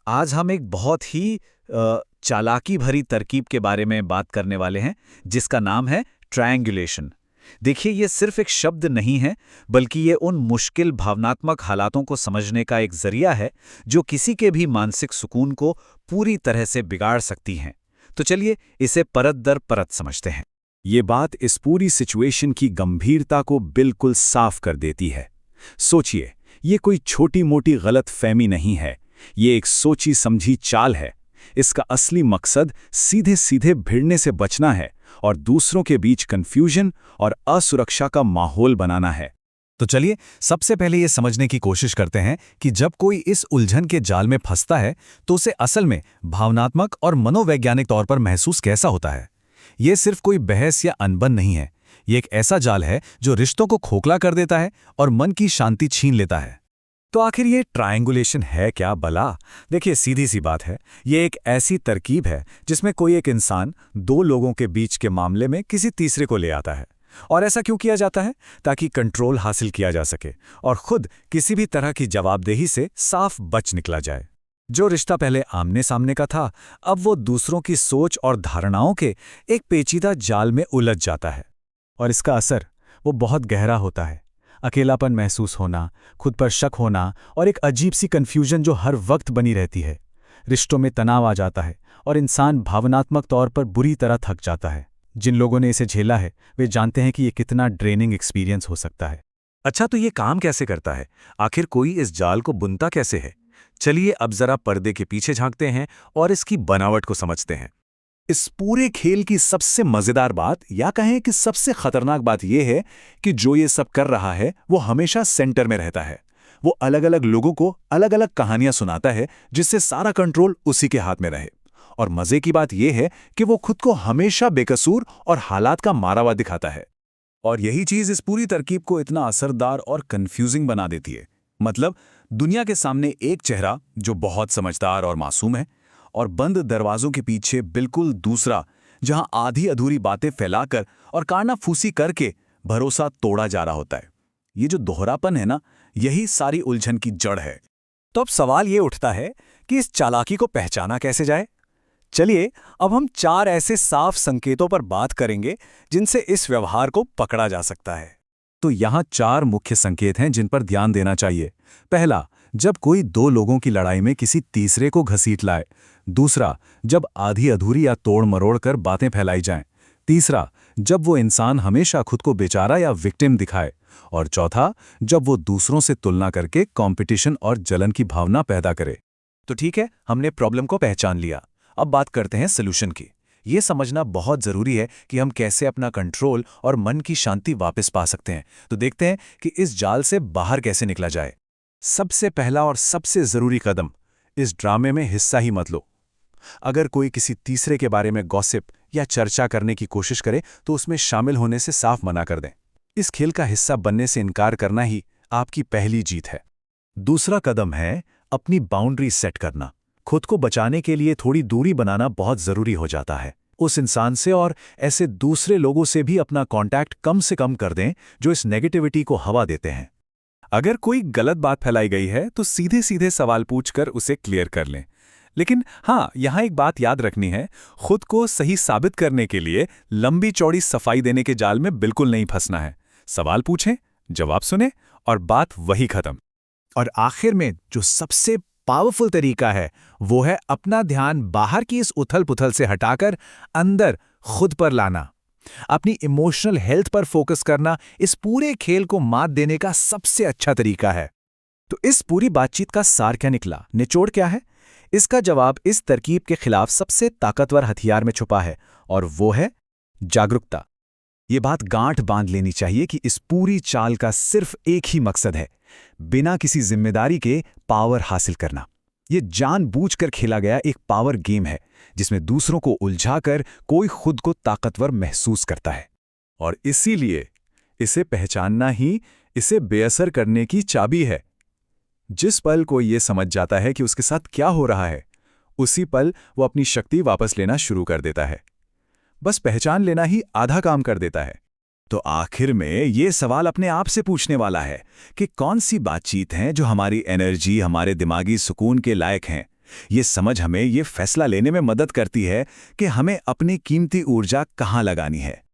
आज हम एक बहुत ही चालाकी भरी तरकीब के बारे में बात करने वाले हैं, जिसका नाम है ट्रायंगुलेशन। देखिए, ये सिर्फ एक शब्द नहीं है, बल्कि ये उन मुश्किल भावनात्मक हालातों को समझने का एक जरिया है, जो किसी के भी मानसिक सुकून को पूरी तरह से बिगाड़ सकती हैं। तो चलिए, इसे परत दर परत समझते हैं। ये बात इस पूरी सिचुएशन की गंभीरता को बिल्कुल साफ कर देती है। सोचिए, ये कोई छोटी-मोटी गलतफहमी नहीं है, ये एक सोची समझी चाल है। इसका असली मकसद सीधे-सीधे भिड़ने से बचना है और दूसरों के बीच कंफ्यूजन और असुरक्षा का माहौल बनाना है। तो चलिए, सबसे पहले ये समझने की कोशिश करते हैं कि जब कोई इस उलझन के जाल में फंसता है, तो उसे असल में भावनात्मक और मनोवैज्ञानिक तौर पर महसूस कैसा होता है। ये सिर्फ कोई बहस या अनबन नहीं है, ये एक ऐसा जाल है जो रिश्तों को खोखला कर देता है और मन की शांति छीन लेता है। तो आखिर ये ट्रायंगुलेशन है क्या भला? देखिए, सीधी सी बात है, ये एक ऐसी तरकीब है जिसमें कोई एक इंसान दो लोगों के बीच के मामले में किसी तीसरे को ले आता है। और ऐसा क्यों किया जाता है? ताकि कंट्रोल हासिल किया जा सके और खुद किसी भी तरह की जवाबदेही से साफ बच निकला जाए। जो रिश्ता पहले आमने सामने का था, अब वो दूसरों की सोच और धारणाओं के एक पेचीदा जाल में उलझ जाता है। और इसका असर वो बहुत गहरा होता है। अकेलापन महसूस होना, खुद पर शक होना और एक अजीब सी कन्फ्यूजन जो हर वक्त बनी रहती है। रिश्तों में तनाव आ जाता है और इंसान भावनात्मक तौर पर बुरी तरह थक जाता है। जिन लोगों ने इसे झेला है, वे जानते हैं कि ये कितना ड्रेनिंग एक्सपीरियंस हो सकता है। अच्छा, तो ये काम कैसे करता है? आखिर कोई इस जाल को बुनता कैसे है? चलिए, अब जरा पर्दे के पीछे झांकते हैं और इसकी बनावट को समझते हैं। इस पूरे खेल की सबसे मजेदार बात, या कहें कि सबसे खतरनाक बात यह है कि जो ये सब कर रहा है वो हमेशा सेंटर में रहता है। वो अलग अलग लोगों को अलग अलग कहानियां सुनाता है, जिससे सारा कंट्रोल उसी के हाथ में रहे। और मजे की बात यह है कि वो खुद को हमेशा बेकसूर और हालात का मारा हुआ दिखाता है। और यही चीज इस पूरी तरकीब को इतना असरदार और कंफ्यूजिंग बना देती है। मतलब, दुनिया के सामने एक चेहरा जो बहुत समझदार और मासूम है, और बंद दरवाजों के पीछे बिल्कुल दूसरा, जहां आधी अधूरी बातें फैलाकर और कानाफूसी करके भरोसा तोड़ा जा रहा होता है। ये जो दोहरापन है ना, यही सारी उलझन की जड़ है। तो अब सवाल ये उठता है कि इस चालाकी को पहचाना कैसे जाए। चलिए, अब हम 4 ऐसे साफ संकेतों पर बात करेंगे जिनसे इस व्यवहार को पकड़ा जा सकता है। तो यहाँ 4 मुख्य संकेत हैं जिन पर ध्यान देना चाहिए। पहला, जब कोई दो लोगों की लड़ाई में किसी तीसरे को घसीट लाए। दूसरा, जब आधी अधूरी या तोड़ मरोड़ कर बातें फैलाई जाएं। तीसरा, जब वो इंसान हमेशा खुद को बेचारा या विक्टिम दिखाए। और चौथा, जब वो दूसरों से तुलना करके कंपटीशन और जलन की भावना पैदा करे। तो ठीक है, हमने प्रॉब्लम को पहचान लिया। अब बात करते हैं सॉल्यूशन की। ये समझना बहुत जरूरी है कि हम कैसे अपना कंट्रोल और मन की शांति वापस पा सकते हैं। तो देखते हैं कि इस जाल से बाहर कैसे निकला जाए। सबसे पहला और सबसे जरूरी कदम, इस ड्रामे में हिस्सा ही मत लो। अगर कोई किसी तीसरे के बारे में गॉसिप या चर्चा करने की कोशिश करे, तो उसमें शामिल होने से साफ मना कर दें। इस खेल का हिस्सा बनने से इनकार करना ही आपकी पहली जीत है। दूसरा कदम है अपनी बाउंड्री सेट करना। खुद को बचाने के लिए थोड़ी दूरी बनाना बहुत जरूरी हो जाता है। उस इंसान से और ऐसे दूसरे लोगों से भी अपना कांटेक्ट कम से कम कर दें जो इस नेगेटिविटी को हवा देते हैं। अगर कोई गलत बात फैलाई गई है, तो सीधे सीधे सवाल पूछकर उसे क्लियर कर लें। लेकिन हाँ, यहाँ एक बात याद रखनी है, खुद को सही साबित करने के लिए लंबी चौड़ी सफाई देने के जाल में बिल्कुल नहीं फंसना है। सवाल पूछें, जवाब सुने और बात वही खत्म। और आखिर में जो सबसे पावरफुल तरीका है, वो है अपना ध्यान बाहर की इस उथल पुथल से हटाकर अंदर खुद पर लाना। अपनी इमोशनल हेल्थ पर फोकस करना इस पूरे खेल को मात देने का सबसे अच्छा तरीका है। तो इस पूरी बातचीत का सार क्या निकला, निचोड़ क्या है? इसका जवाब इस तरकीब के खिलाफ सबसे ताकतवर हथियार में छुपा है, और वो है जागरूकता। ये बात गांठ बांध लेनी चाहिए कि इस पूरी चाल का सिर्फ एक ही मकसद है, बिना किसी जिम्मेदारी के पावर हासिल करना। ये जानबूझकर खेला गया एक पावर गेम है, जिसमें दूसरों को उलझाकर कोई खुद को ताकतवर महसूस करता है। और इसीलिए इसे पहचानना ही इसे बेअसर करने की चाबी है। जिस पल कोई ये समझ जाता है कि उसके साथ क्या हो रहा है, उसी पल वो अपनी शक्ति वापस लेना शुरू कर देता है। बस पहचान लेना ही आधा काम कर देता है। तो आखिर में ये सवाल अपने आप से पूछने वाला है कि कौन सी बातचीत हैं जो हमारी एनर्जी, हमारे दिमागी सुकून के लायक हैं, ये समझ हमें ये फैसला लेने में मदद करती है कि हमें अपनी कीमती ऊर्जा कहाँ लगानी है।